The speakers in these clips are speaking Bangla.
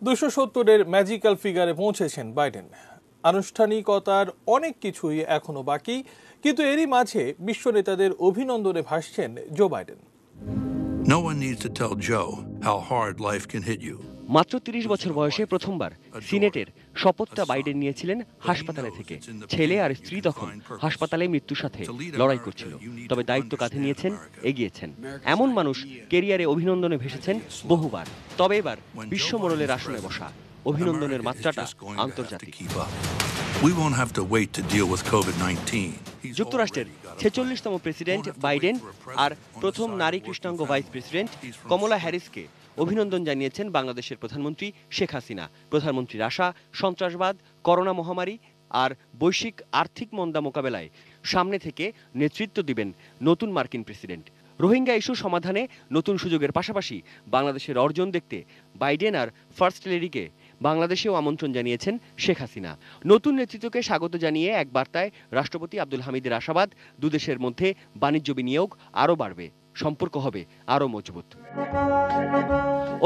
270-এর ম্যাজিক্যাল ফিগারে পৌঁছেছেন বাইডেন। আনুষ্ঠানিকতার অনেক কিছুই এখনো বাকি, কিন্তু এরই মাঝে বিশ্ব নেতাদের অভিনন্দনে ভাসছেন Joe Biden. No one needs to tell Joe how hard life can hit you. মাত্র ৩০ বছর বয়সে প্রথমবার সিনেটের শপথটা বাইডেন নিয়েছিলেন হাসপাতালে থেকে। ছেলে আর স্ত্রী তখন হাসপাতালে মৃত্যুর সাথে লড়াই করছিল, তবে দায়িত্ব কাঁধে নিয়েছেন, এগিয়েছেন। এমন মানুষ কেরিয়ারে অভিনন্দনে ভেসেছেন বহুবার, তবে এবার বিশ্ব মোড়লের আসনে বসা। অভিনন্দনের মাত্রাটা আন্তর্জাতিক। We won't have to wait to deal with COVID-19. যুক্তরাষ্ট্রের 46তম প্রেসিডেন্ট বাইডেন আর প্রথম নারী কৃষ্ণাঙ্গ ভাইস প্রেসিডেন্ট কমলা হ্যারিসকে অভিনন্দন জানিয়েছেন বাংলাদেশের প্রধানমন্ত্রী শেখ হাসিনা। প্রধানমন্ত্রীর আশা, সন্ত্রাসবাদ, করোনা মহামারী আর বৈশ্বিক আর্থিক মন্দা মোকাবেলায় সামনে থেকে নেতৃত্ব দিবেন নতুন মার্কিন প্রেসিডেন্ট। রোহিঙ্গা ইস্যু সমাধানে নতুন সুযোগের পাশাপাশি বাংলাদেশের অর্জন দেখতে বাইডেন আর ফার্স্ট লেডিকে বাংলাদেশেও আমন্ত্রণ জানিয়েছেন শেখ হাসিনা। নতুন নেতৃত্বকে স্বাগত জানিয়ে এক বার্তায় রাষ্ট্রপতি আব্দুল হামিদের আশাবাদ, দুদেশের মধ্যে বাণিজ্য বিনিয়োগ আরও বাড়বে, সম্পর্ক হবে আরও মজবুত।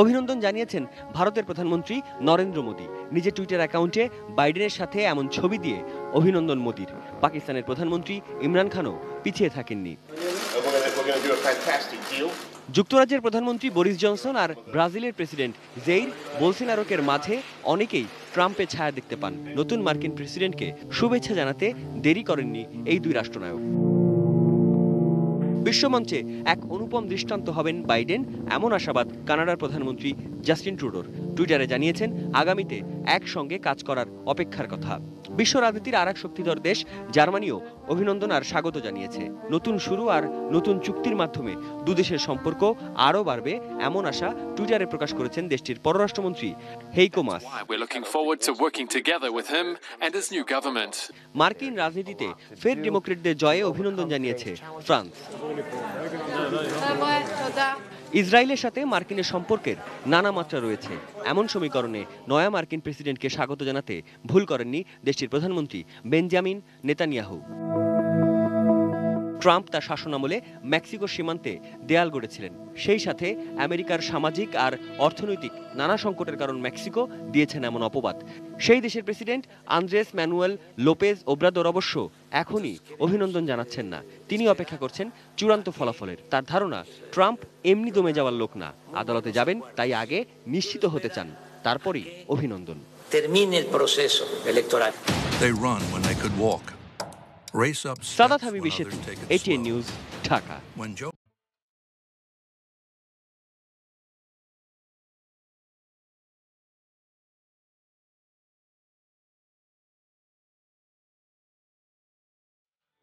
অভিনন্দন জানিয়েছেন ভারতের প্রধানমন্ত্রী নরেন্দ্র মোদী। নিজের টুইটার অ্যাকাউন্টে বাইডেনের সাথে এমন ছবি দিয়ে অভিনন্দন মোদীর। পাকিস্তানের প্রধানমন্ত্রী ইমরান খানও পিছিয়ে থাকেননি। যুক্তরাজ্যের প্রধানমন্ত্রী বরিস জনসন আর ব্রাজিলের প্রেসিডেন্ট জেইর বোলসোনারোর মাঝে অনেকেই ট্রাম্পের ছায়া দেখতে পান। নতুন মার্কিন প্রেসিডেন্টকে শুভেচ্ছা জানাতে দেরি করেননি এই দুই রাষ্ট্রনায়ক। বিশ্বমঞ্চে এক অনুপম দৃষ্টান্ত হবেন বাইডেন, এমন আশাবাদ কানাডার প্রধানমন্ত্রী জাস্টিন ট্রুডোর। টুইটারে জানিয়েছেন আগামীতে একসঙ্গে কাজ করার অপেক্ষার কথা। বিশ্ব রাজনীতির আর এক শক্তিধর দেশ জার্মানিও অভিনন্দন আর স্বাগত জানিয়েছে। নতুন শুরু আর নতুন চুক্তির মাধ্যমে দুদেশের সম্পর্ক আরও বাড়বে, এমন আশা টুইটারে প্রকাশ করেছেন দেশটির পররাষ্ট্রমন্ত্রী হেইকো মাস। মার্কিন রাজনীতিতে ফের ডেমোক্রেটদের জয়ে অভিনন্দন জানিয়েছে ফ্রান্স। ইসরায়েলের সাথে মার্কিনের সম্পর্কের নানা মাত্রা রয়েছে, এমন সমীকরণে নয়া মার্কিন প্রেসিডেন্টকে স্বাগত জানাতে ভুল করেননি দেশটির প্রধানমন্ত্রী বেঞ্জামিন নেতানিয়াহু। ট্রাম্প তার শাসনামলে মেক্সিকোর সীমান্তে দেয়াল গড়েছিলেন। সেই সাথে আমেরিকার সামাজিক আর অর্থনৈতিক নানা সংকটের কারণ মেক্সিকো দিয়েছেন এমন অপবাদ। সেই দেশের president Andres Manuel Lopez Obrador অবশ্য এখনই অভিনন্দন জানাচ্ছেন না। তিনি অপেক্ষা করছেন চূড়ান্ত ফলাফলের। তার ধারণা ট্রাম্প এমনি দমে যাওয়ার লোক না, আদালতে যাবেন, তাই আগে নিশ্চিত হতে চান, তারপরই অভিনন্দন। সাদাত হাবিবের সেতু, ATN নিউজ, ঢাকা।